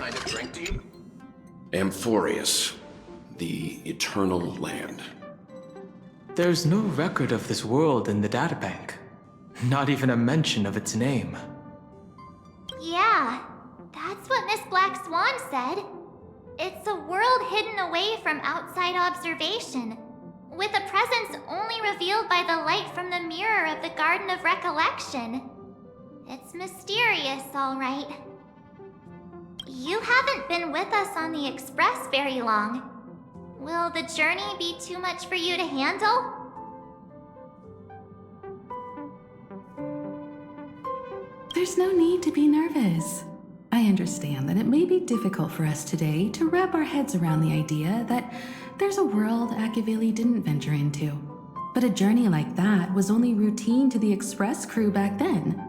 kind of drink do you? Amphoreus, the Eternal Land. There's no record of this world in the databank. Not even a mention of its name. Yeah, that's what Miss Black Swan said. It's a world hidden away from outside observation, with a presence only revealed by the light from the mirror of the Garden of Recollection. It's mysterious, all right. You haven't been with us on the Express very long. Will the journey be too much for you to handle? There's no need to be nervous. I understand that it may be difficult for us today to wrap our heads around the idea that there's a world Akavili didn't venture into. But a journey like that was only routine to the Express crew back then.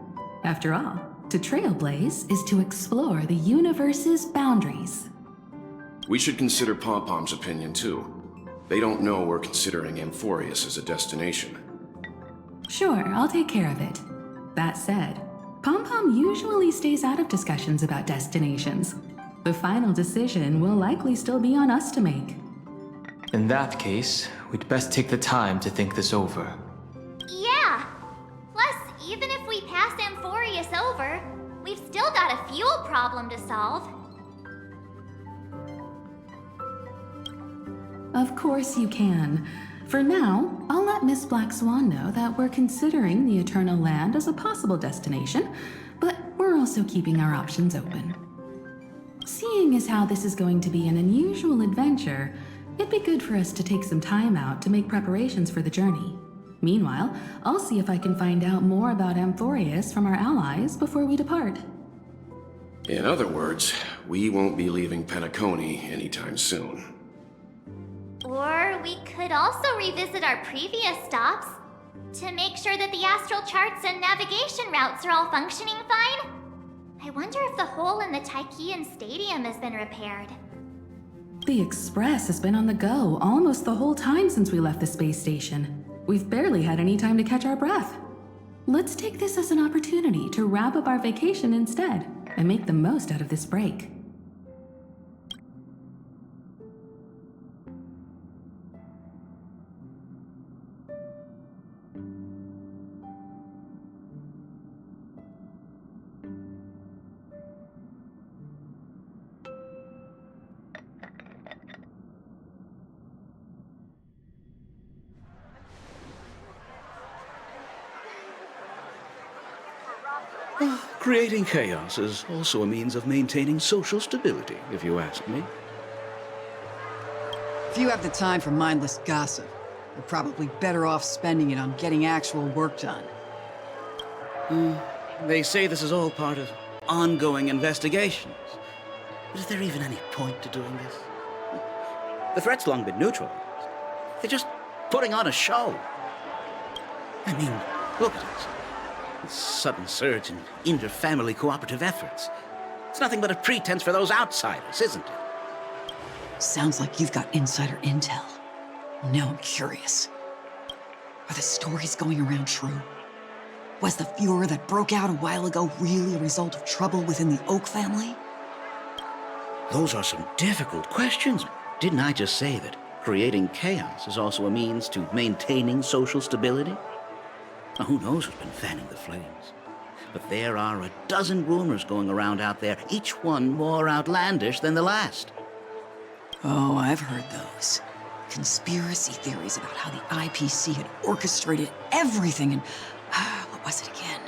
After all, to trailblaze is to explore the universe's boundaries. We should consider Pom-Pom's opinion too. They don't know we're considering Amphoreus as a destination. Sure, I'll take care of it. That said, Pom-Pom usually stays out of discussions about destinations. The final decision will likely still be on us to make. In that case, we'd best take the time to think this over. Yeah! Plus, even if we pass Amphoreus over, we've still got a fuel problem to solve. Of course you can. For now, I'll let Miss Black Swan know that we're considering the Eternal Land as a possible destination, but we're also keeping our options open. Seeing as how this is going to be an unusual adventure, it'd be good for us to take some time out to make preparations for the journey. Meanwhile, I'll see if I can find out more about Amphoreus from our allies before we depart. In other words, we won't be leaving Penacony anytime soon. Or we could also revisit our previous stops to make sure that the astral charts and navigation routes are all functioning fine. I wonder if the hole in the Tychean Stadium has been repaired. The Express has been on the go almost the whole time since we left the space station. We've barely had any time to catch our breath. Let's take this as an opportunity to wrap up our vacation instead and make the most out of this break. Creating chaos is also a means of maintaining social stability, if you ask me. If you have the time for mindless gossip, you're probably better off spending it on getting actual work done. They say this is all part of ongoing investigations. But is there even any point to doing this? The threat's long been neutralized. They're just putting on a show. I mean, look at it. This sudden surge in inter-family cooperative efforts. It's nothing but a pretense for those outsiders, isn't it? Sounds like you've got insider intel. Now I'm curious. Are the stories going around true? Was the furor that broke out a while ago really a result of trouble within the Oak family? Those are some difficult questions. Didn't I just say that creating chaos is also a means to maintaining social stability? Now, who knows who's been fanning the flames? But there are a dozen rumors going around out there, each one more outlandish than the last. Oh, I've heard those. Conspiracy theories about how the IPC had orchestrated everything and... what was it again?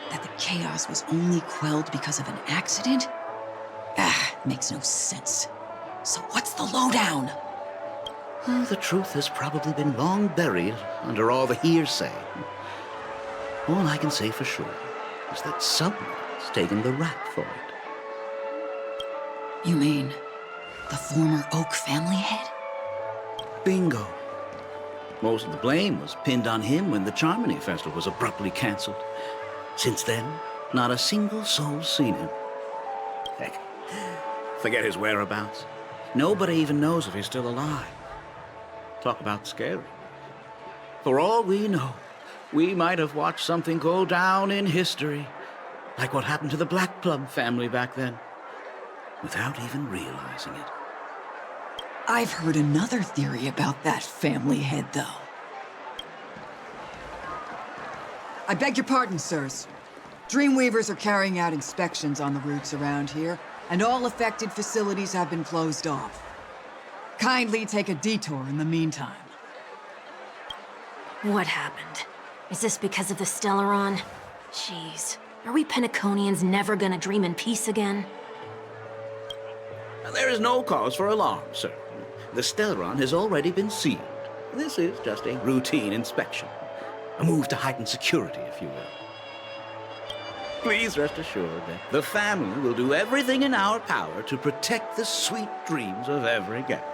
That the chaos was only quelled because of an accident? Makes no sense. So what's the lowdown? Well, the truth has probably been long buried under all the hearsay. All I can say for sure is that someone's taken the rap for it. You mean the former Oak family head? Bingo. Most of the blame was pinned on him when the Charmony Festival was abruptly cancelled. Since then, not a single soul's seen him. Heck, forget his whereabouts. Nobody even knows if he's still alive. Talk about scary. For all we know, we might have watched something go down in history, like what happened to the Black Plum family back then. without even realizing it. I've heard another theory about that family head, though. I beg your pardon, sirs. Dreamweavers are carrying out inspections on the routes around here, and all affected facilities have been closed off. Kindly take a detour in the meantime. What happened? Is this because of the Stellaron? Jeez, are we Penaconians never gonna dream in peace again? There is no cause for alarm, sir. The Stellaron has already been sealed. This is just a routine inspection. A move to heighten security, if you will. Please rest assured that the family will do everything in our power to protect the sweet dreams of every guest.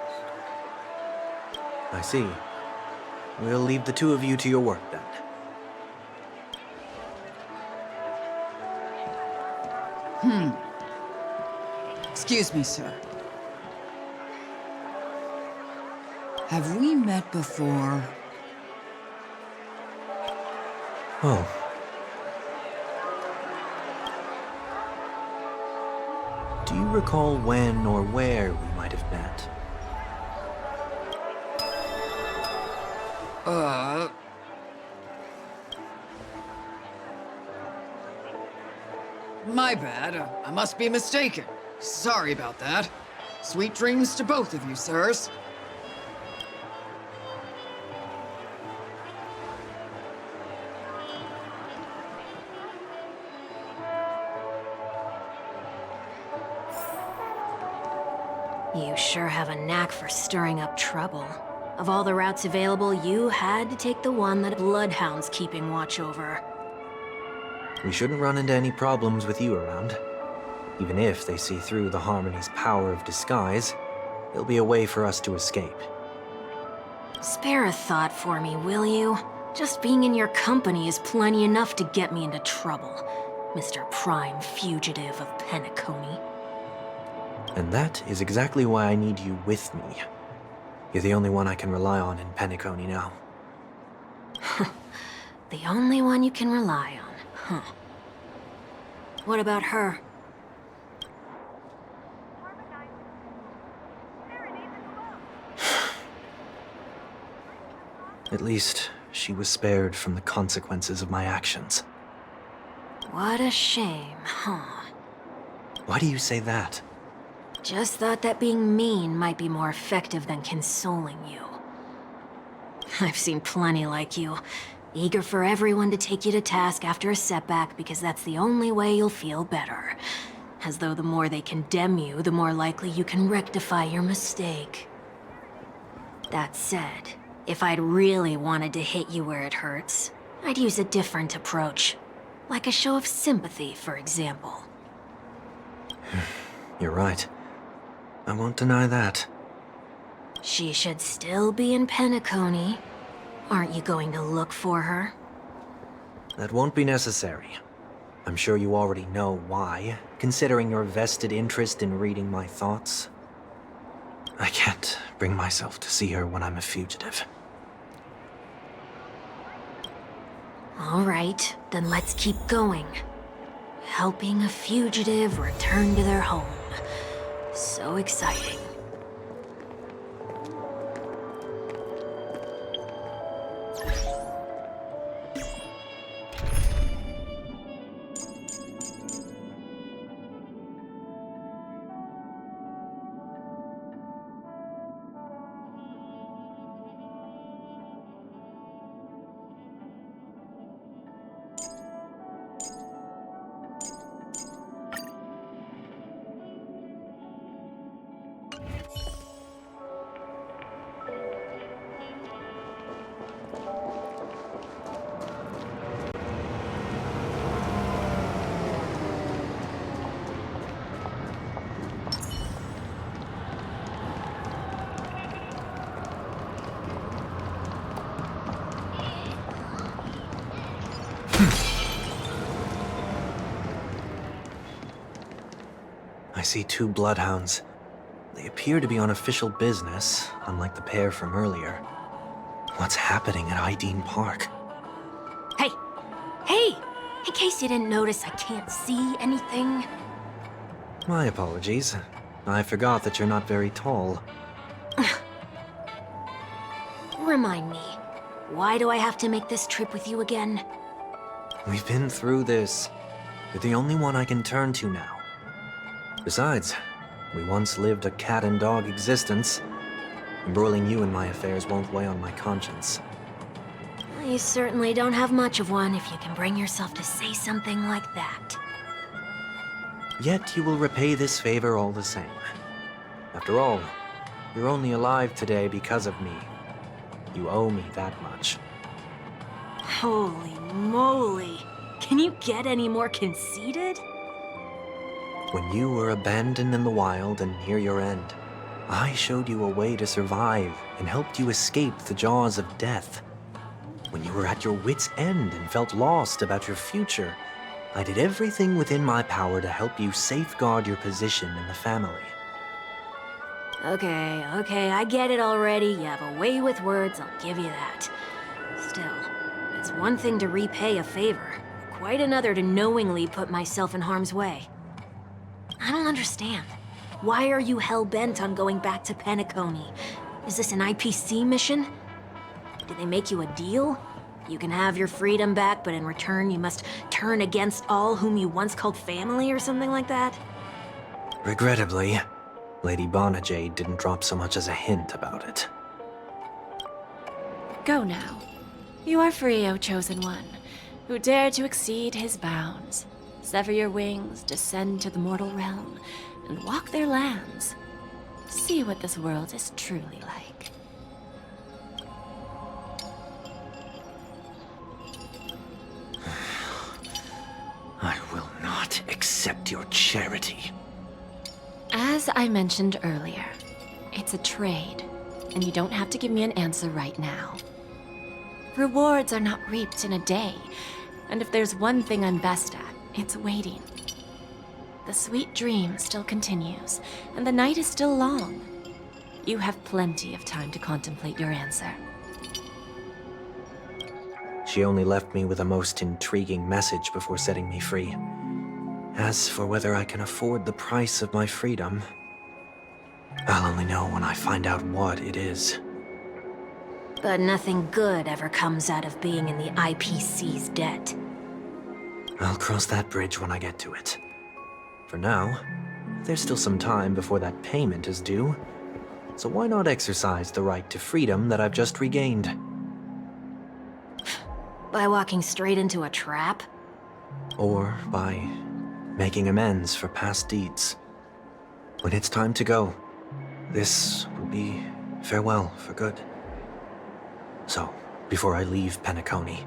I see. We'll leave the two of you to your work then. Excuse me, sir. Have we met before? Oh. Do you recall when or where we might have met? My bad. I must be mistaken. Sorry about that. Sweet dreams to both of you, sirs. You sure have a knack for stirring up trouble. Of all the routes available, you had to take the one that Bloodhound's keeping watch over. We shouldn't run into any problems with you around. Even if they see through the Harmony's power of disguise, there'll be a way for us to escape. Spare a thought for me, will you? Just being in your company is plenty enough to get me into trouble, Mr. Prime Fugitive of Penacony. And that is exactly why I need you with me. You're the only one I can rely on in Penacony now. The only one you can rely on, huh? What about her? At least, she was spared from the consequences of my actions. What a shame, huh? Why do you say that? Just thought that being mean might be more effective than consoling you. I've seen plenty like you, eager for everyone to take you to task after a setback because that's the only way you'll feel better. As though the more they condemn you, the more likely you can rectify your mistake. That said, if I'd really wanted to hit you where it hurts, I'd use a different approach. Like a show of sympathy, for example. You're right. I won't deny that. She should still be in Penacony. Aren't you going to look for her? That won't be necessary. I'm sure you already know why, considering your vested interest in reading my thoughts. I can't bring myself to see her when I'm a fugitive. All right, then let's keep going. Helping a fugitive return to their home. So exciting. I see two bloodhounds. They appear to be on official business, unlike the pair from earlier. What's happening at Ideen Park? Hey! Hey! In case you didn't notice, I can't see anything. My apologies. I forgot that you're not very tall. Remind me, why do I have to make this trip with you again? We've been through this. You're the only one I can turn to now. Besides, we once lived a cat and dog existence. Embroiling you in my affairs won't weigh on my conscience. You certainly don't have much of one if you can bring yourself to say something like that. Yet you will repay this favor all the same. After all, you're only alive today because of me. You owe me that much. Holy moly! Can you get any more conceited? When you were abandoned in the wild and near your end, I showed you a way to survive and helped you escape the jaws of death. When you were at your wit's end and felt lost about your future, I did everything within my power to help you safeguard your position in the family. Okay, I get it already. You have a way with words, I'll give you that. Still, it's one thing to repay a favor, quite another to knowingly put myself in harm's way. I don't understand. Why are you hell-bent on going back to Penacony? Is this an IPC mission? Did they make you a deal? You can have your freedom back, but in return you must turn against all whom you once called family or something like that? Regrettably, Lady Bonajade didn't drop so much as a hint about it. Go now. You are free, O Chosen One, who dare to exceed his bounds. Sever your wings, descend to the mortal realm, and walk their lands. See what this world is truly like. I will not accept your charity. As I mentioned earlier, it's a trade, and you don't have to give me an answer right now. Rewards are not reaped in a day, and if there's one thing I'm best at, it's waiting. The sweet dream still continues, and the night is still long. You have plenty of time to contemplate your answer. She only left me with a most intriguing message before setting me free. As for whether I can afford the price of my freedom, I'll only know when I find out what it is. But nothing good ever comes out of being in the IPC's debt. I'll cross that bridge when I get to it. For now, there's still some time before that payment is due. So why not exercise the right to freedom that I've just regained? By walking straight into a trap? Or by making amends for past deeds. When it's time to go, this will be farewell for good. So, before I leave Penacony,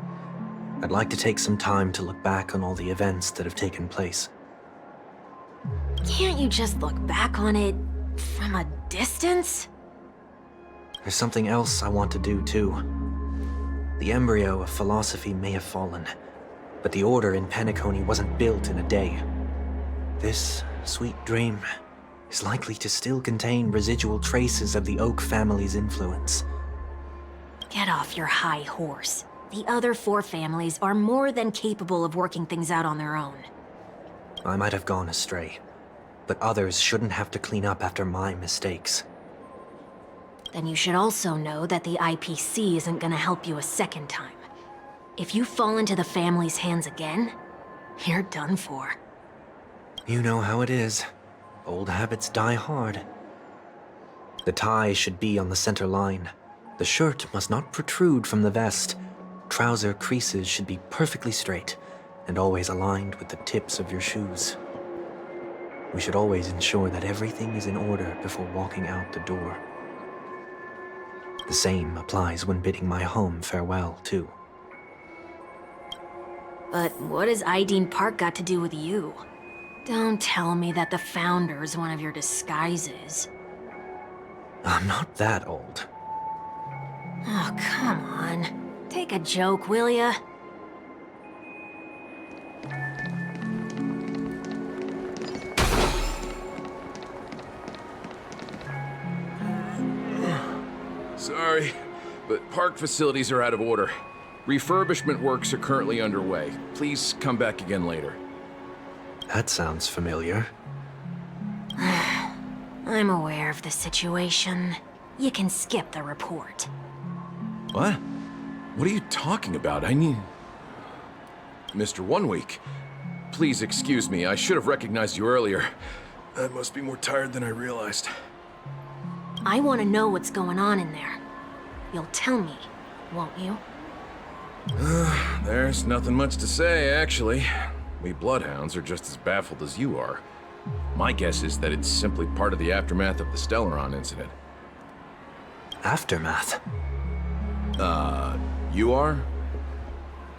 I'd like to take some time to look back on all the events that have taken place. Can't you just look back on it from a distance? There's something else I want to do too. The embryo of philosophy may have fallen, but the order in Penacony wasn't built in a day. This sweet dream is likely to still contain residual traces of the Oak family's influence. Get off your high horse. The other 4 families are more than capable of working things out on their own. I might have gone astray, but others shouldn't have to clean up after my mistakes. Then you should also know that the IPC isn't gonna help you a second time. If you fall into the family's hands again, you're done for. You know how it is. Old habits die hard. The tie should be on the center line. The shirt must not protrude from the vest. Trouser creases should be perfectly straight and always aligned with the tips of your shoes. We should always ensure that everything is in order before walking out the door. The same applies when bidding my home farewell, too. But what has Ideen Park got to do with you? Don't tell me that the Founder's one of your disguises. I'm not that old. Oh, come on. Take a joke, will ya? Sorry, but park facilities are out of order. Refurbishment works are currently underway. Please come back again later. That sounds familiar. I'm aware of the situation. You can skip the report. What? What are you talking about? I need... Mr. 1 Week, please excuse me. I should have recognized you earlier. I must be more tired than I realized. I want to know what's going on in there. You'll tell me, won't you? There's nothing much to say, actually. We Bloodhounds are just as baffled as you are. My guess is that it's simply part of the aftermath of the Stellaron incident. Aftermath? You are?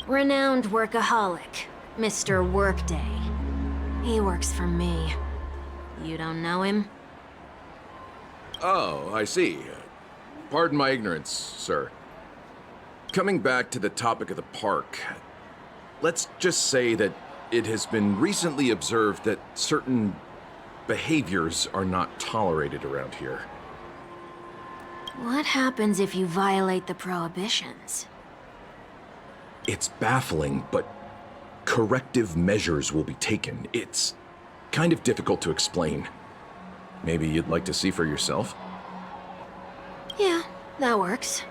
Renowned workaholic, Mr. Workday. He works for me. You don't know him? Oh, I see. Pardon my ignorance, sir. Coming back to the topic of the park, let's just say that it has been recently observed that certain behaviors are not tolerated around here. What happens if you violate the prohibitions? It's baffling, but corrective measures will be taken. It's kind of difficult to explain. Maybe you'd like to see for yourself? Yeah, that works.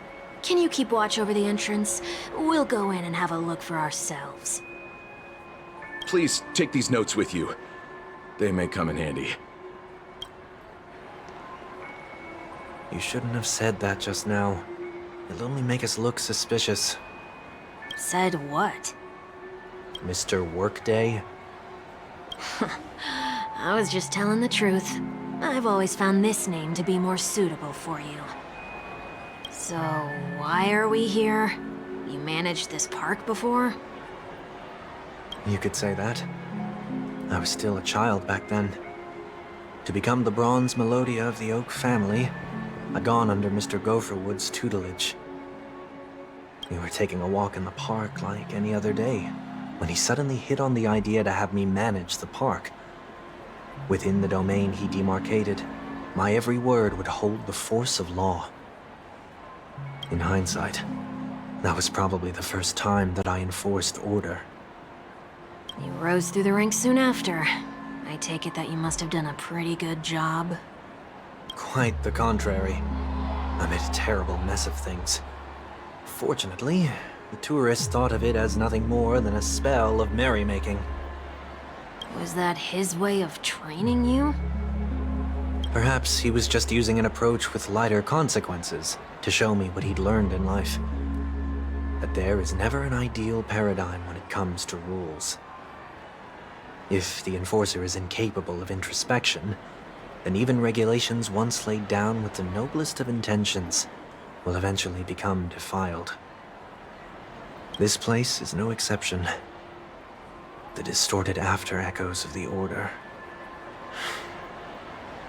Can you keep watch over the entrance? We'll go in and have a look for ourselves. Please take these notes with you. They may come in handy. You shouldn't have said that just now. It'll only make us look suspicious. Said what? Mr. Workday? I was just telling the truth. I've always found this name to be more suitable for you. So, why are we here? You managed this park before? You could say that. I was still a child back then. To become the bronze Melodia of the Oak family, I'd gone under Mr. Gopherwood's tutelage. We were taking a walk in the park like any other day, when he suddenly hit on the idea to have me manage the park. Within the domain he demarcated, my every word would hold the force of law. In hindsight, that was probably the first time that I enforced order. You rose through the ranks soon after. I take it that you must have done a pretty good job. Quite the contrary. I made a terrible mess of things. Fortunately, the tourists thought of it as nothing more than a spell of merrymaking. Was that his way of training you? Perhaps he was just using an approach with lighter consequences to show me what he'd learned in life. That there is never an ideal paradigm when it comes to rules. If the enforcer is incapable of introspection, then even regulations once laid down with the noblest of intentions will eventually become defiled. This place is no exception. The distorted after-echoes of the Order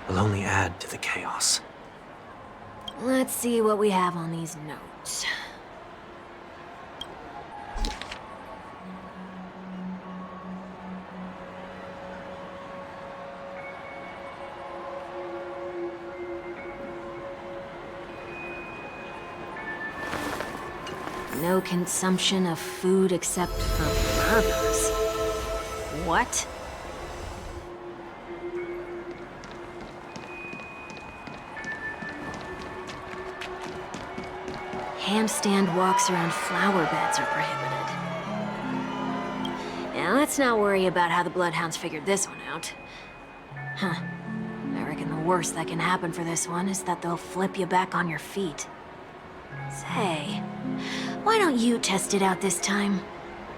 will only add to the chaos. Let's see what we have on these notes. No consumption of food except for burgers. What? Handstand walks around flower beds are prohibited. Now let's not worry about how the Bloodhounds figured this one out. Huh. I reckon the worst that can happen for this one is that they'll flip you back on your feet. Say, why don't you test it out this time?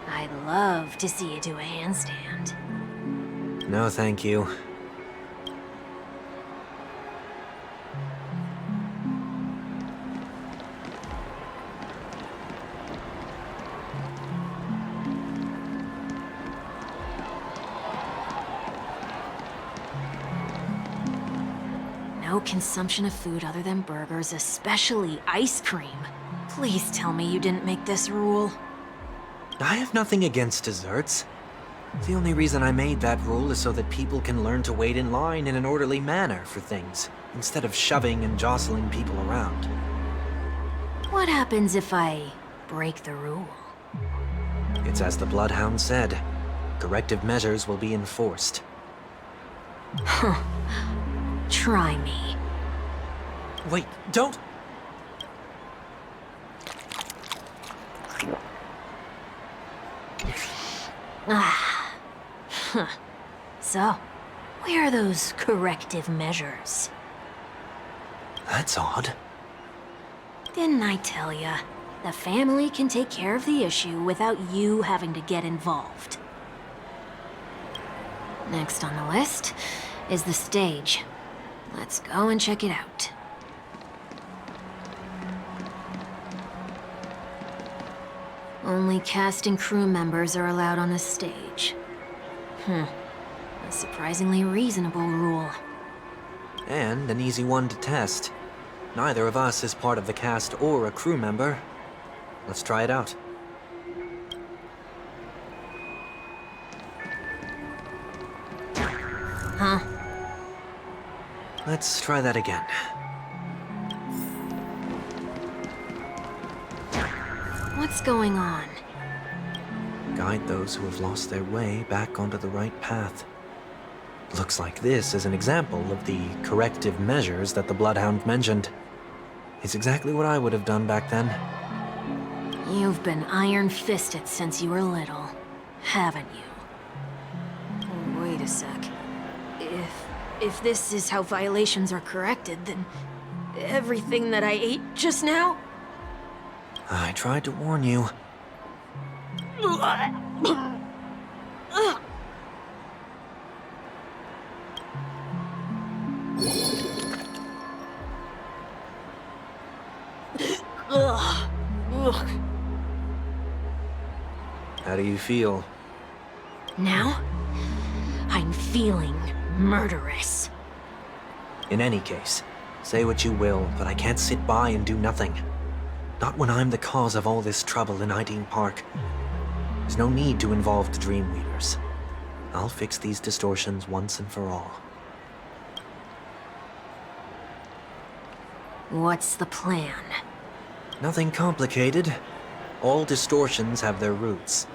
I'd love to see you do a handstand. No, thank you. No consumption of food other than burgers, especially ice cream. Please tell me you didn't make this rule. I have nothing against desserts. The only reason I made that rule is so that people can learn to wait in line in an orderly manner for things, instead of shoving and jostling people around. What happens if I break the rule? It's as the Bloodhound said. Corrective measures will be enforced. Try me. Wait, don't! Ah. Huh. So, where are those corrective measures? That's odd. Didn't I tell ya? The family can take care of the issue without you having to get involved. Next on the list is the stage. Let's go and check it out. Only cast and crew members are allowed on the stage. A surprisingly reasonable rule. And an easy one to test. Neither of us is part of the cast or a crew member. Let's try it out. Huh? Let's try that again. What's going on? Guide those who have lost their way back onto the right path. Looks like this is an example of the corrective measures that the Bloodhound mentioned. It's exactly what I would have done back then. You've been iron-fisted since you were little, haven't you? Oh, wait a sec. If this is how violations are corrected, then everything that I ate just now? I tried to warn you. How do you feel? Now, I'm feeling murderous. In any case, say what you will, but I can't sit by and do nothing. Not when I'm the cause of all this trouble in Ideen Park. There's no need to involve the Dreamweavers. I'll fix these distortions once and for all. What's the plan? Nothing complicated. All distortions have their roots.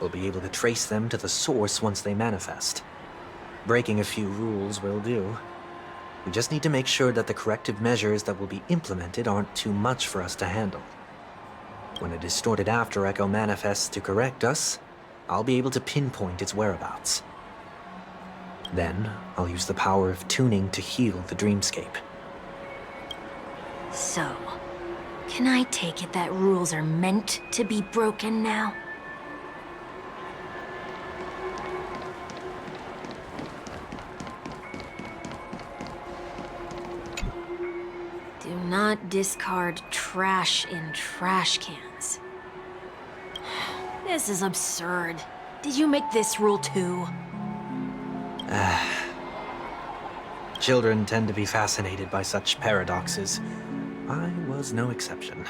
We'll be able to trace them to the source once they manifest. Breaking a few rules will do. We just need to make sure that the corrective measures that will be implemented aren't too much for us to handle. When a distorted after echo manifests to correct us, I'll be able to pinpoint its whereabouts. Then, I'll use the power of tuning to heal the dreamscape. So, can I take it that rules are meant to be broken now? Do not discard trash in trash cans. This is absurd. Did you make this rule too? Children tend to be fascinated by such paradoxes. I was no exception.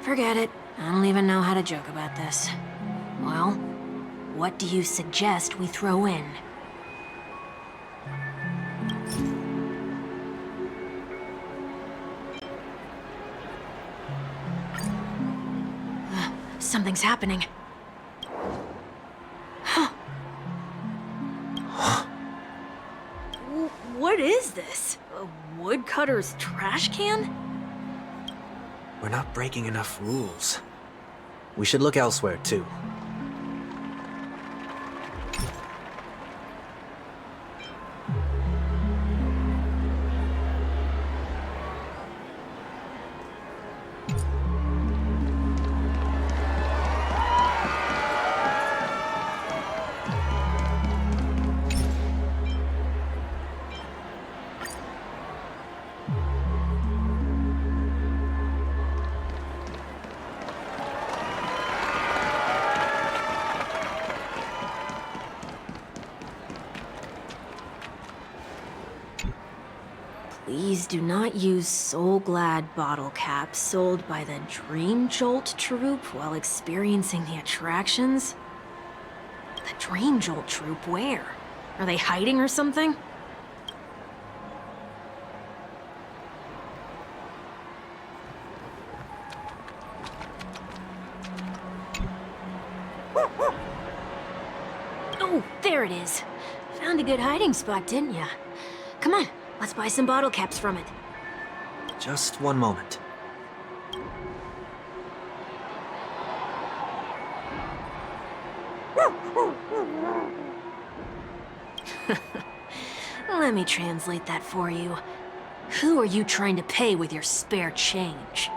Forget it. I don't even know how to joke about this. Well, what do you suggest we throw in? Something's happening. What is this? A woodcutter's trash can? We're not breaking enough rules. We should look elsewhere, too. Please do not use Soul Glad bottle caps sold by the Dream Jolt troupe while experiencing the attractions. The Dream Jolt troupe, where? Are they hiding or something? Oh, there it is. Found a good hiding spot, didn't ya? Come on, Let's buy some bottle caps from it. Just one moment. Let me translate that for you. Who are you trying to pay with your spare change?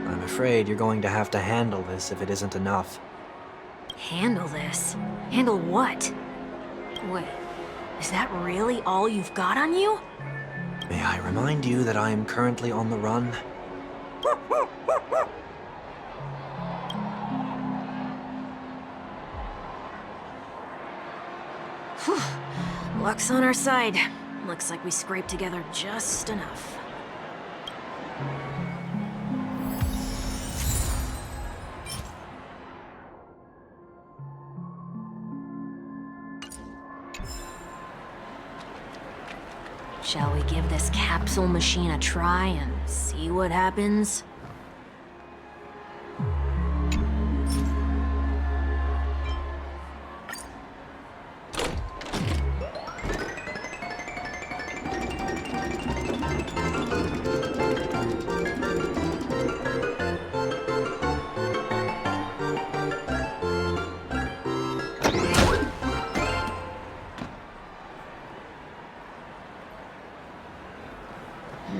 I'm afraid you're going to have to handle this if it isn't enough. Handle this? Handle what? Wait, is that really all you've got on you? May I remind you that I am currently on the run? Whew. Luck's on our side. Looks like we scraped together just enough. Shall we give this capsule machine a try and see what happens?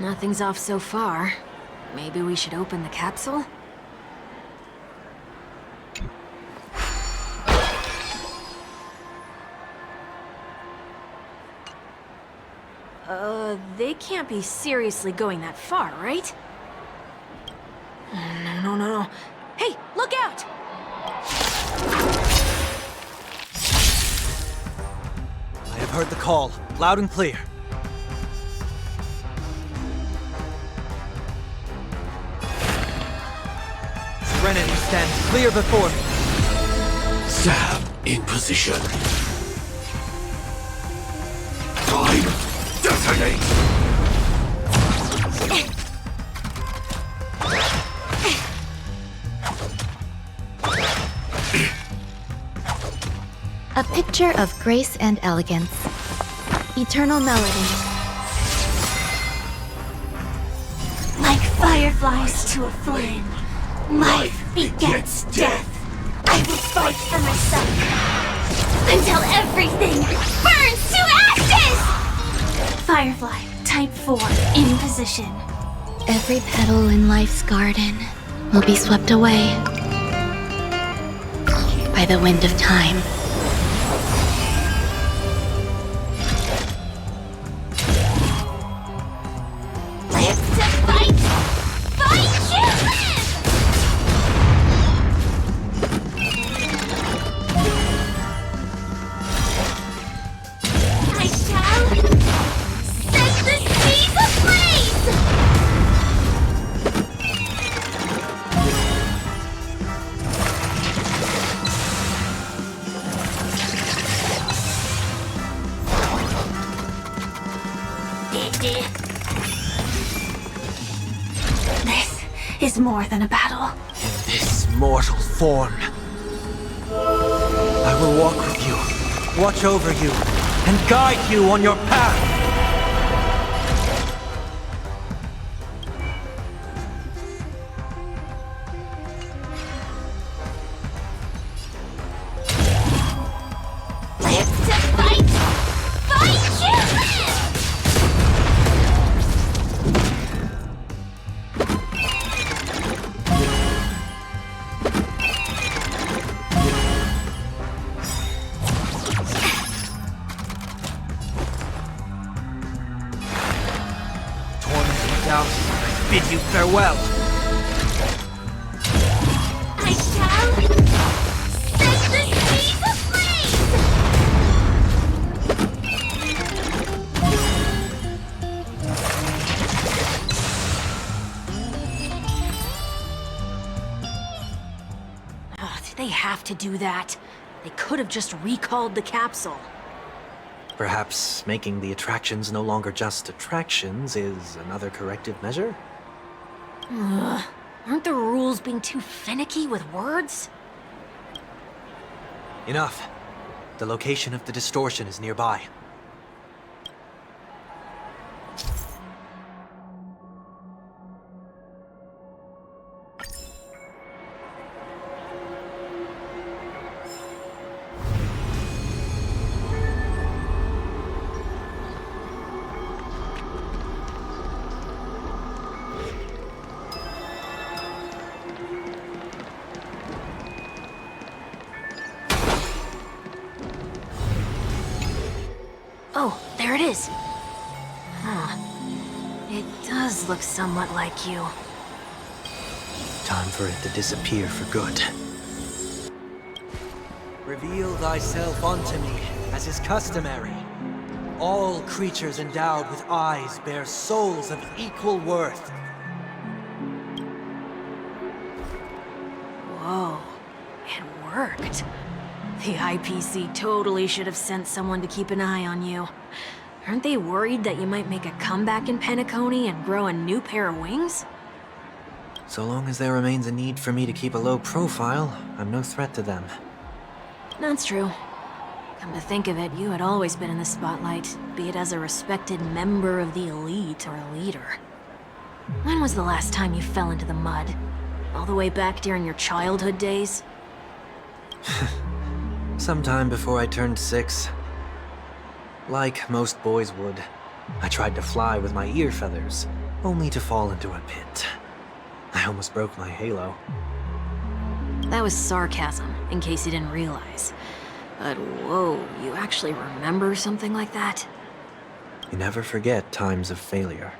Nothing's off so far. Maybe we should open the capsule? They can't be seriously going that far, right? No. Hey, look out! I have heard the call, loud and clear. Serenity stands clear before me. Sam in position. Time, detonate! A picture of grace and elegance. Eternal melody. Like fireflies to a flame, life begets death. I will fight for myself until everything burns to ashes! Firefly, type 4, in position. Every petal in life's garden will be swept away by the wind of time. This is more than a battle. In this mortal form, I will walk with you, watch over you, and guide you on your path. I bid you farewell. I shall set the seas ablaze! Oh, did they have to do that? They could have just recalled the capsule. Perhaps making the attractions no longer just attractions is another corrective measure? Ugh. Aren't the rules being too finicky with words? Enough. The location of the distortion is nearby. Oh, there it is. Huh. It does look somewhat like you. Time for it to disappear for good. Reveal thyself unto me, as is customary. All creatures endowed with eyes bear souls of equal worth. Whoa, it worked. The IPC totally should have sent someone to keep an eye on you. Aren't they worried that you might make a comeback in Penacony and grow a new pair of wings? So long as there remains a need for me to keep a low profile, I'm no threat to them. That's true. Come to think of it, you had always been in the spotlight, be it as a respected member of the elite or a leader. When was the last time you fell into the mud? All the way back during your childhood days? Sometime before I turned 6. Like most boys would, I tried to fly with my ear feathers, only to fall into a pit. I almost broke my halo. That was sarcasm, in case you didn't realize. But whoa, you actually remember something like that? You never forget times of failure.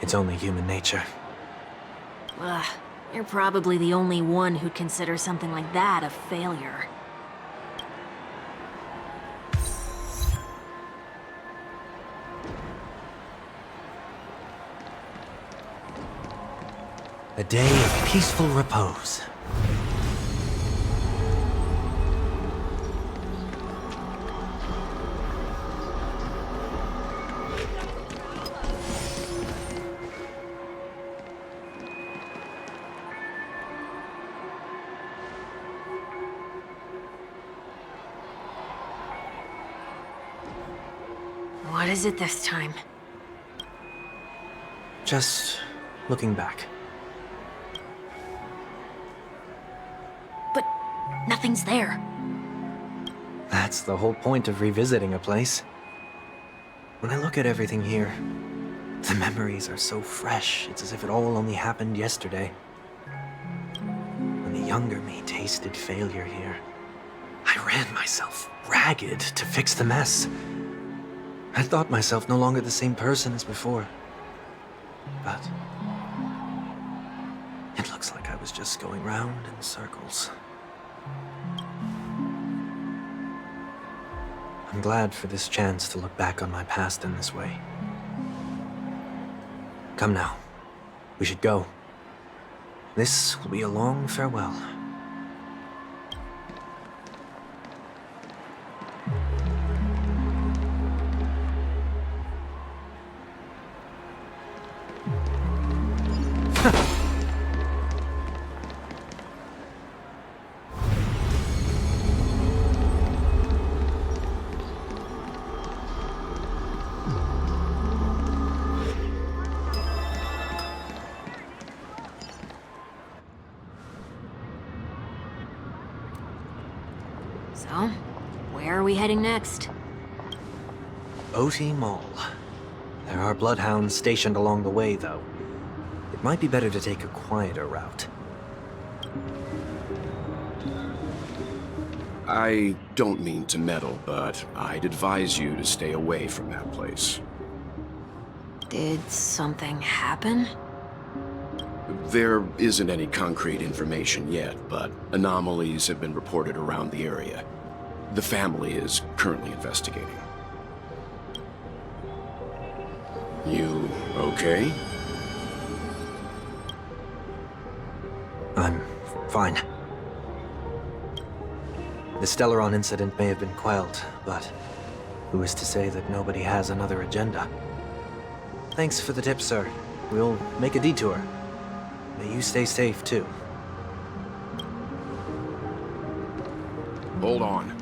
It's only human nature. Ugh, you're probably the only one who'd consider something like that a failure. A day of peaceful repose. What is it this time? Just looking back. But nothing's there. That's the whole point of revisiting a place. When I look at everything here, the memories are so fresh, it's as if it all only happened yesterday. When the younger me tasted failure here, I ran myself ragged to fix the mess. I thought myself no longer the same person as before. But it looks like I was just going round in circles. I'm glad for this chance to look back on my past in this way. Come now. We should go. This will be a long farewell. So, where are we heading next? OT Mall. There are bloodhounds stationed along the way, though. It might be better to take a quieter route. I don't mean to meddle, but I'd advise you to stay away from that place. Did something happen? There isn't any concrete information yet, but anomalies have been reported around the area. The family is currently investigating. You okay? I'm fine. The Stellaron incident may have been quelled, but who is to say that nobody has another agenda? Thanks for the tip, sir. We'll make a detour. May you stay safe, too. Hold on.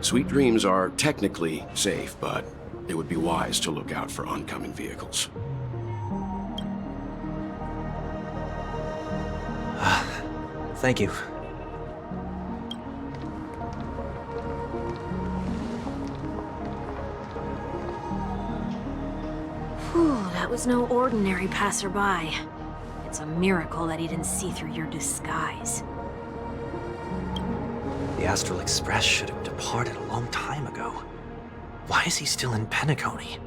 Sweet Dreams are technically safe, but it would be wise to look out for oncoming vehicles. Thank you. Whew, that was no ordinary passerby. It's a miracle that he didn't see through your disguise. The Astral Express should have departed a long time ago. Why is he still in Penacony?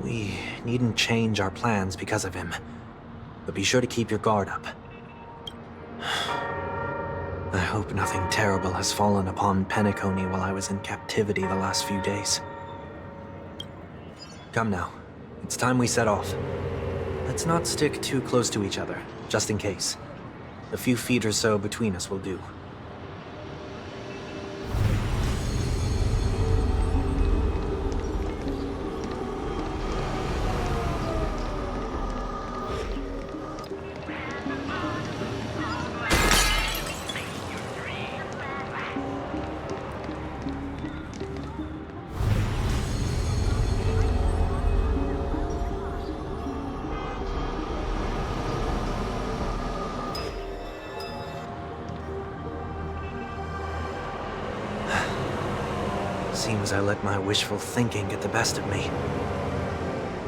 We needn't change our plans because of him, but be sure to keep your guard up. I hope nothing terrible has fallen upon Penacony while I was in captivity the last few days. Come now, it's time we set off. Let's not stick too close to each other, just in case. A few feet or so between us will do. Seems I let my wishful thinking get the best of me.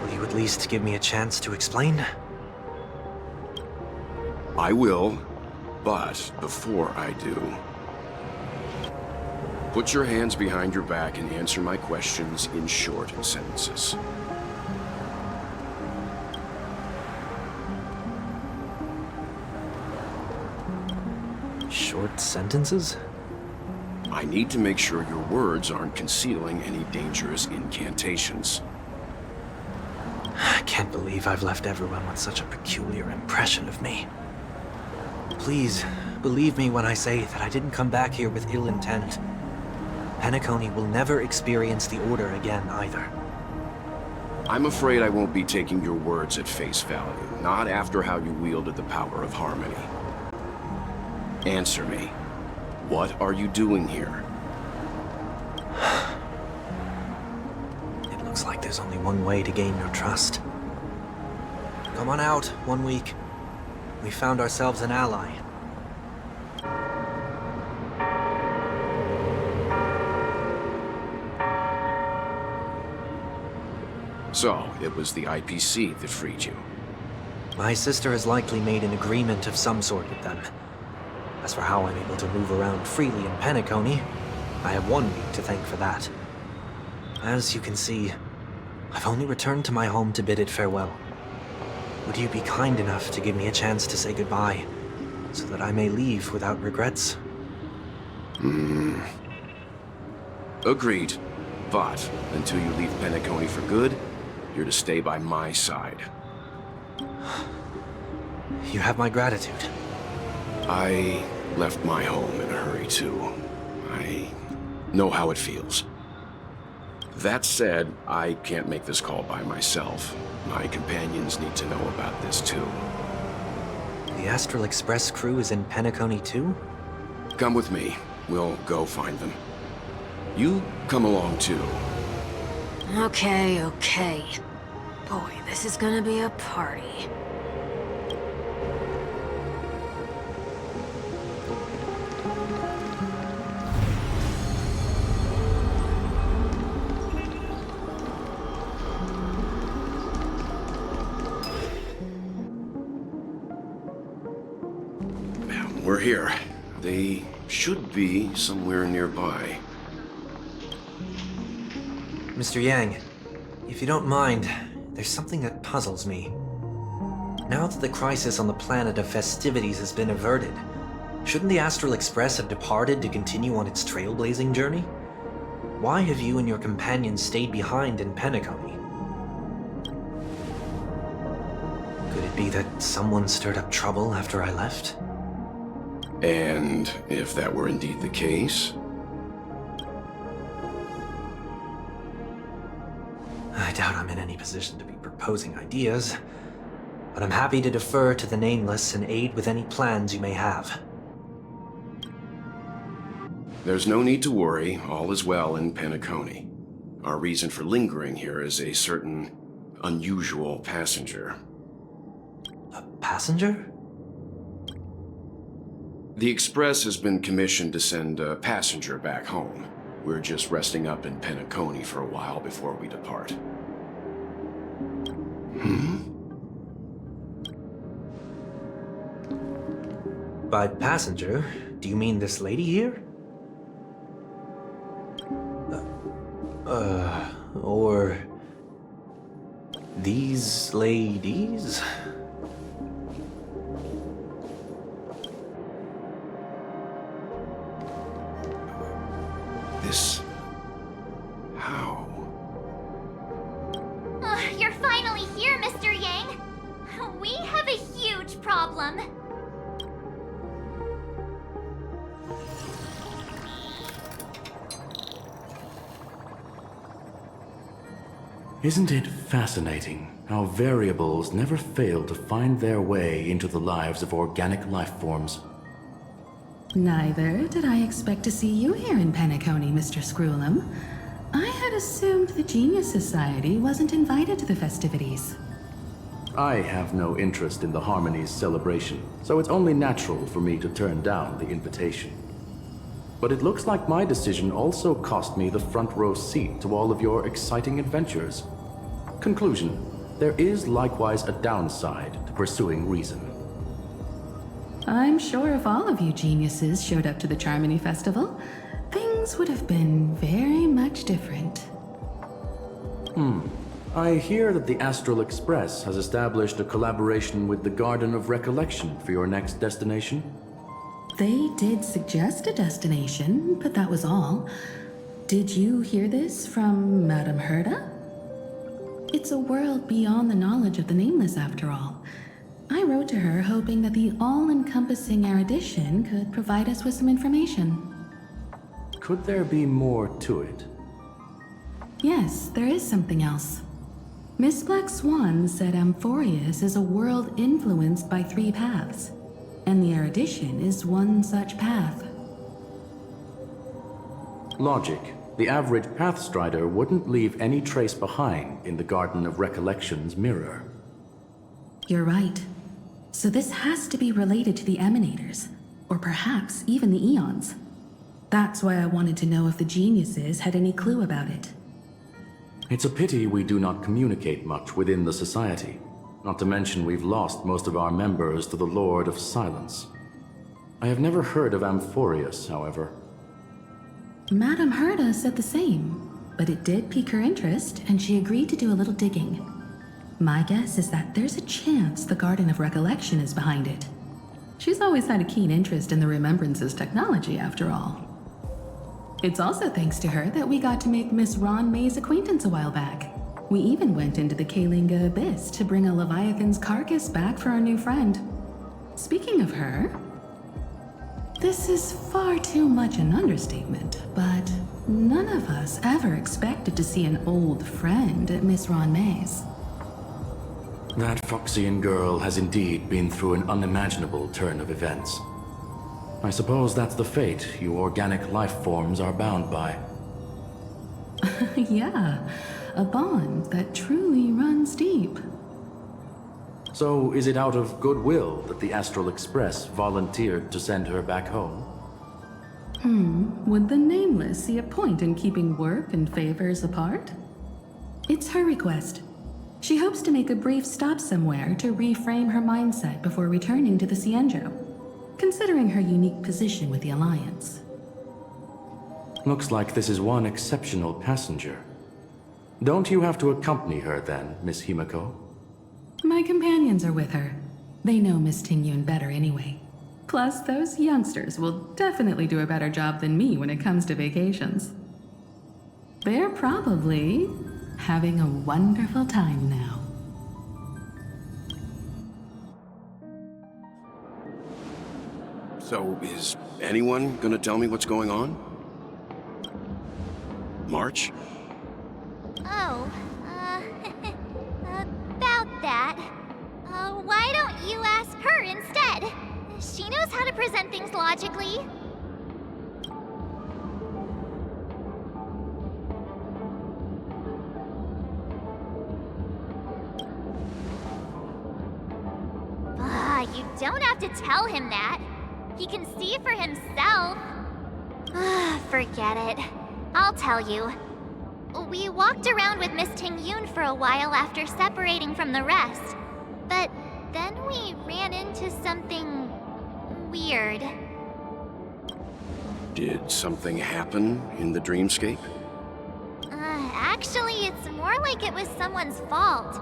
Will you at least give me a chance to explain? I will, but before I do, put your hands behind your back and answer my questions in short sentences. Short sentences? I need to make sure your words aren't concealing any dangerous incantations. I can't believe I've left everyone with such a peculiar impression of me. Please, believe me when I say that I didn't come back here with ill intent. Penacony will never experience the Order again, either. I'm afraid I won't be taking your words at face value, not after how you wielded the power of harmony. Answer me. What are you doing here? It looks like there's only one way to gain your trust. Come on out, 1 week. We found ourselves an ally. So, it was the IPC that freed you. My sister has likely made an agreement of some sort with them. As for how I'm able to move around freely in Penacony, I have 1 week to thank for that. As you can see, I've only returned to my home to bid it farewell. Would you be kind enough to give me a chance to say goodbye, so that I may leave without regrets? Agreed. But, until you leave Penacony for good, you're to stay by my side. You have my gratitude. I left my home in a hurry, too. I know how it feels. That said, I can't make this call by myself. My companions need to know about this, too. The Astral Express crew is in Penacony, too? Come with me. We'll go find them. You come along, too. Okay, okay. Boy, this is gonna be a party. We're here. They should be somewhere nearby. Mr. Yang, if you don't mind, there's something that puzzles me. Now that the crisis on the planet of festivities has been averted, shouldn't the Astral Express have departed to continue on its trailblazing journey? Why have you and your companions stayed behind in Penacony? Could it be that someone stirred up trouble after I left? And if that were indeed the case, doubt I'm in any position to be proposing ideas, but I'm happy to defer to the Nameless and aid with any plans you may have. There's no need to worry. All is well in Penacony. Our reason for lingering here is a certain unusual passenger. A passenger? The Express has been commissioned to send a passenger back home. We're just resting up in Penacony for a while before we depart. By passenger, do you mean this lady here? Or these ladies? This... how? You're finally here, Mr. Yang. We have a huge problem. Isn't it fascinating how variables never fail to find their way into the lives of organic life forms? Neither did I expect to see you here in Penacony, Mr. Screwlum. I had assumed the Genius Society wasn't invited to the festivities. I have no interest in the Harmony's celebration, so it's only natural for me to turn down the invitation. But it looks like my decision also cost me the front row seat to all of your exciting adventures. Conclusion: there is likewise a downside to pursuing reason. I'm sure if all of you geniuses showed up to the Charmony Festival, things would have been very much different. I hear that the Astral Express has established a collaboration with the Garden of Recollection for your next destination. They did suggest a destination, but that was all. Did you hear this from Madame Herda? It's a world beyond the knowledge of the Nameless, after all. I wrote to her hoping that the all-encompassing erudition could provide us with some information. Could there be more to it? Yes, there is something else. Miss Black Swan said Amphorius is a world influenced by 3 paths, and the erudition is one such path. Logic. The average Pathstrider wouldn't leave any trace behind in the Garden of Recollection's mirror. You're right. So this has to be related to the Emanators, or perhaps even the Eons. That's why I wanted to know if the geniuses had any clue about it. It's a pity we do not communicate much within the Society. Not to mention we've lost most of our members to the Lord of Silence. I have never heard of Amphorius, however. Madame Herda said the same, but it did pique her interest, and she agreed to do a little digging. My guess is that there's a chance the Garden of Recollection is behind it. She's always had a keen interest in the Remembrance's technology, after all. It's also thanks to her that we got to make Miss Ron May's acquaintance a while back. We even went into the Kalinga Abyss to bring a Leviathan's carcass back for our new friend. Speaking of her, this is far too much an understatement, but none of us ever expected to see an old friend at Miss Ron May's. That Foxian girl has indeed been through an unimaginable turn of events. I suppose that's the fate you organic life forms are bound by. Yeah, a bond that truly runs deep. So is it out of goodwill that the Astral Express volunteered to send her back home? Would the Nameless see a point in keeping work and favors apart? It's her request. She hopes to make a brief stop somewhere to reframe her mindset before returning to the Cienjo, considering her unique position with the Alliance. Looks like this is one exceptional passenger. Don't you have to accompany her then, Miss Himiko? My companions are with her. They know Miss Tingyun better anyway. Plus, those youngsters will definitely do a better job than me when it comes to vacations. They're probably having a wonderful time now. So, is anyone gonna tell me what's going on? March? Oh, instead. She knows how to present things logically. You don't have to tell him that. He can see for himself. Forget it. I'll tell you. We walked around with Miss Ting-Yun for a while after separating from the rest. But then we ran into something weird. Did something happen in the dreamscape? Actually, it's more like it was someone's fault.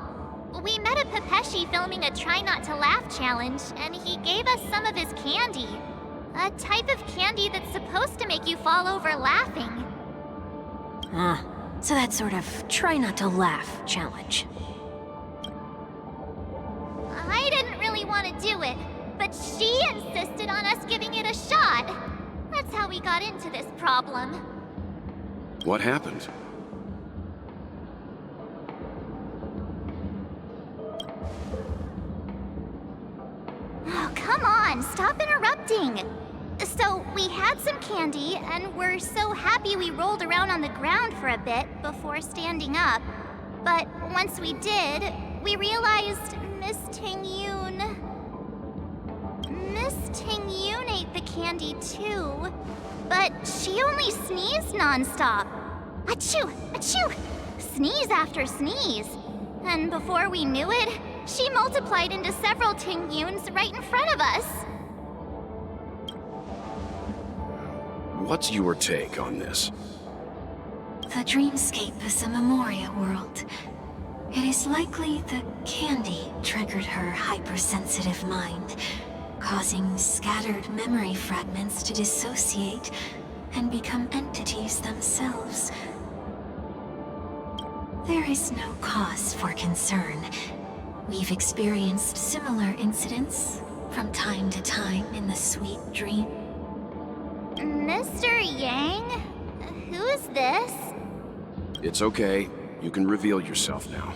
We met a Pepeshi filming a Try Not to Laugh challenge, and he gave us some of his candy. A type of candy that's supposed to make you fall over laughing. So that sort of try not to laugh challenge. I didn't really want to do it, but she insisted on us giving it a shot. That's how we got into this problem. What happened? Oh, come on, stop interrupting. So, we had some candy, and we're so happy we rolled around on the ground for a bit before standing up. But once we did, we realized Miss Ting-Yun ate the candy too, but she only sneezed nonstop. Achoo! Achoo! Sneeze after sneeze. And before we knew it, she multiplied into several Ting-Yuns right in front of us. What's your take on this? The dreamscape is a Memoria world. It is likely the candy triggered her hypersensitive mind, causing scattered memory fragments to dissociate and become entities themselves. There is no cause for concern. We've experienced similar incidents from time to time in the sweet dream. Mr. Yang? Who's this? It's okay. You can reveal yourself now.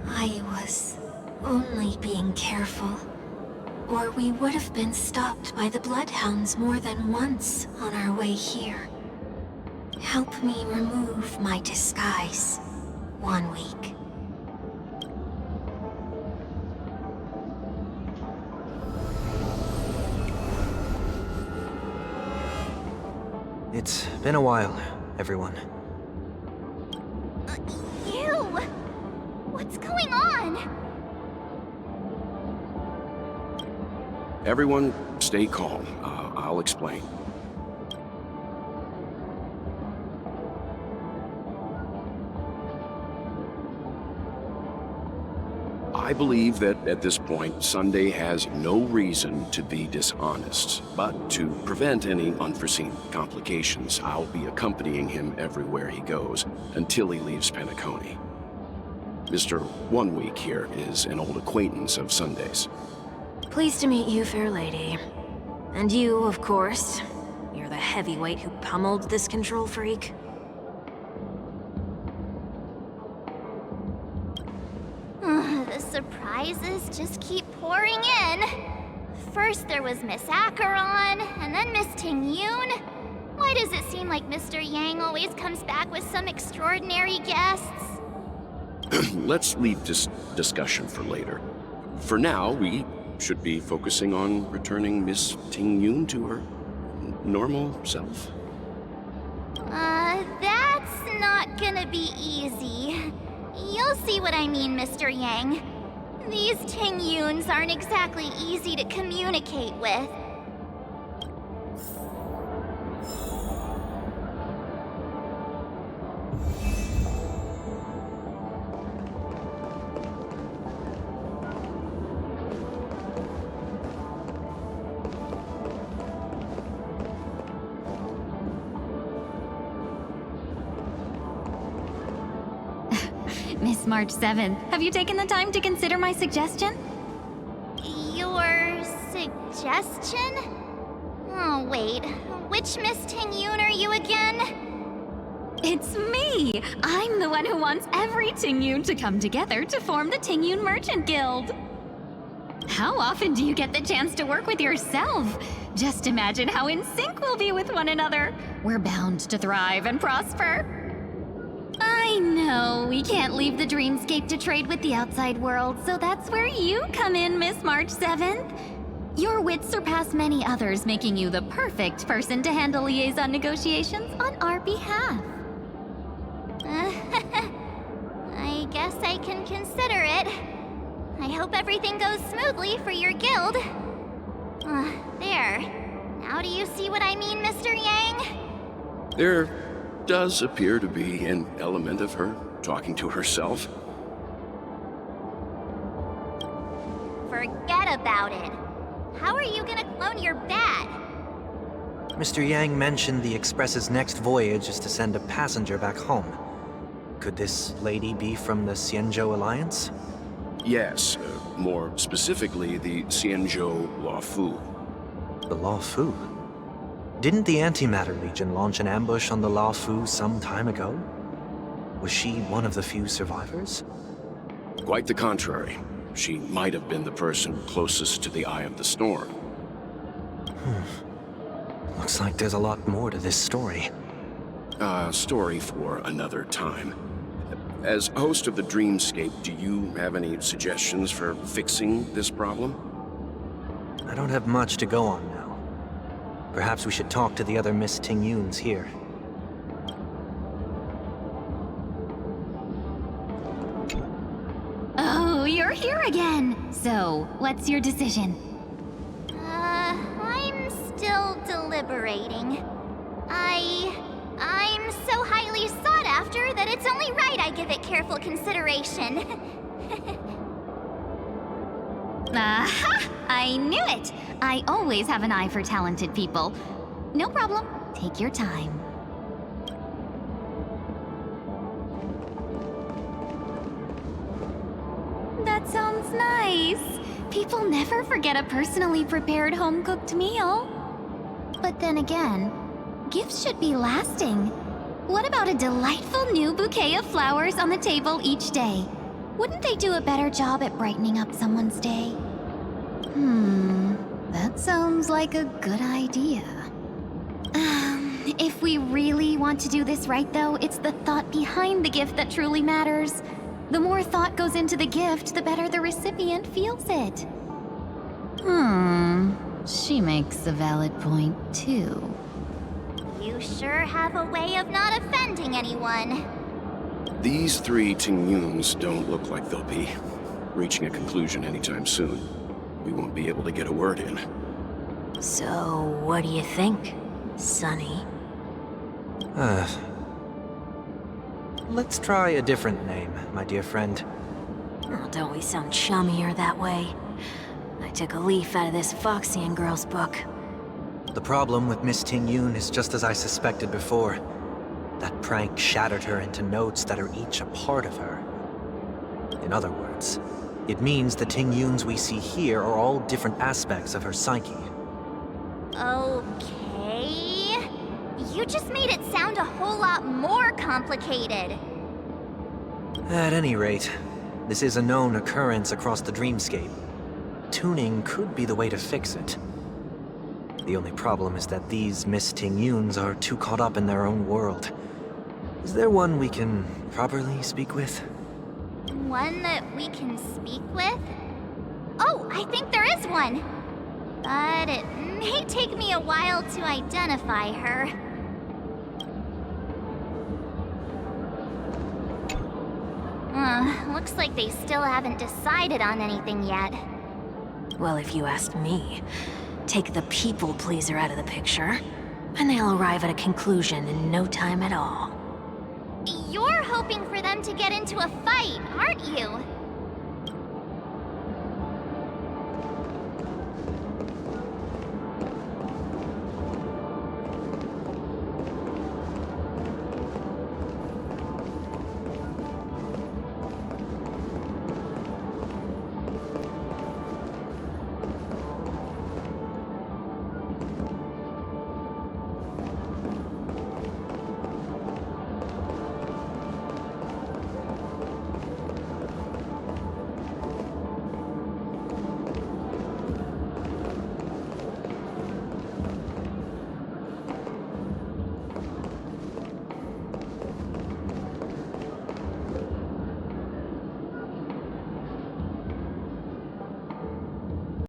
I was only being careful, or we would have been stopped by the Bloodhounds more than once on our way here. Help me remove my disguise. 1 week. It's been a while, everyone. You! What's going on? Everyone, stay calm. I'll explain. I believe that at this point, Sunday has no reason to be dishonest. But to prevent any unforeseen complications, I'll be accompanying him everywhere he goes until he leaves Penacony. Mr. 1 Week here is an old acquaintance of Sunday's. Pleased to meet you, fair lady. And you, of course. You're the heavyweight who pummeled this control freak. The surprises just keep pouring in. First there was Miss Acheron, and then Miss Ting-Yun. Why does it seem like Mr. Yang always comes back with some extraordinary guests? Let's leave this discussion for later. For now, we should be focusing on returning Miss Ting-Yun to her normal self. That's not gonna be easy. You'll see what I mean, Mr. Yang. These Ting-Yuns aren't exactly easy to communicate with. Miss March 7th, have you taken the time to consider my suggestion? Your suggestion? Oh, wait. Which Miss Ting-Yun are you again? It's me! I'm the one who wants every Ting-Yun to come together to form the Ting-Yun Merchant Guild. How often do you get the chance to work with yourself? Just imagine how in sync we'll be with one another. We're bound to thrive and prosper. I know we can't leave the dreamscape to trade with the outside world, so that's where you come in, Miss March 7th. Your wits surpass many others, making you the perfect person to handle liaison negotiations on our behalf. I guess I can consider it. I hope everything goes smoothly for your guild. There. Now do you see what I mean, Mr. Yang? There does appear to be an element of her talking to herself. Forget about it. How are you gonna clone your bat? Mr. Yang mentioned the Express's next voyage is to send a passenger back home. Could this lady be from the Xianzhou Alliance? Yes, more specifically, the Xianzhou Luofu. The Luofu? Didn't the Antimatter Legion launch an ambush on the Luofu some time ago? Was she one of the few survivors? Quite the contrary. She might have been the person closest to the Eye of the Storm. Looks like there's a lot more to this story. Story for another time. As host of the Dreamscape, do you have any suggestions for fixing this problem? I don't have much to go on now. Perhaps we should talk to the other Miss Tingyuns here. Oh, you're here again. So, what's your decision? I'm still deliberating. I'm so highly sought after that it's only right I give it careful consideration. Aha! I knew it! I always have an eye for talented people. No problem. Take your time. That sounds nice. People never forget a personally prepared home-cooked meal. But then again, gifts should be lasting. What about a delightful new bouquet of flowers on the table each day? Wouldn't they do a better job at brightening up someone's day? That sounds like a good idea. If we really want to do this right, though, it's the thought behind the gift that truly matters. The more thought goes into the gift, the better the recipient feels it. She makes a valid point, too. You sure have a way of not offending anyone. These three Tingyuns don't look like they'll be reaching a conclusion anytime soon. We won't be able to get a word in. So, what do you think, Sonny? Let's try a different name, my dear friend. Oh, don't we sound chummier that way? I took a leaf out of this Foxian girl's book. The problem with Miss Tingyun is just as I suspected before. That prank shattered her into notes that are each a part of her. In other words, it means the Tingyuns we see here are all different aspects of her psyche. Okay. You just made it sound a whole lot more complicated. At any rate, this is a known occurrence across the dreamscape. Tuning could be the way to fix it. The only problem is that these Miss Tingyuns are too caught up in their own world. Is there one we can properly speak with? One that we can speak with? Oh, I think there is one. But it may take me a while to identify her. Looks like they still haven't decided on anything yet. Well, if you ask me, take the people pleaser out of the picture, and they'll arrive at a conclusion in no time at all. You're hoping for them to get into a fight, aren't you?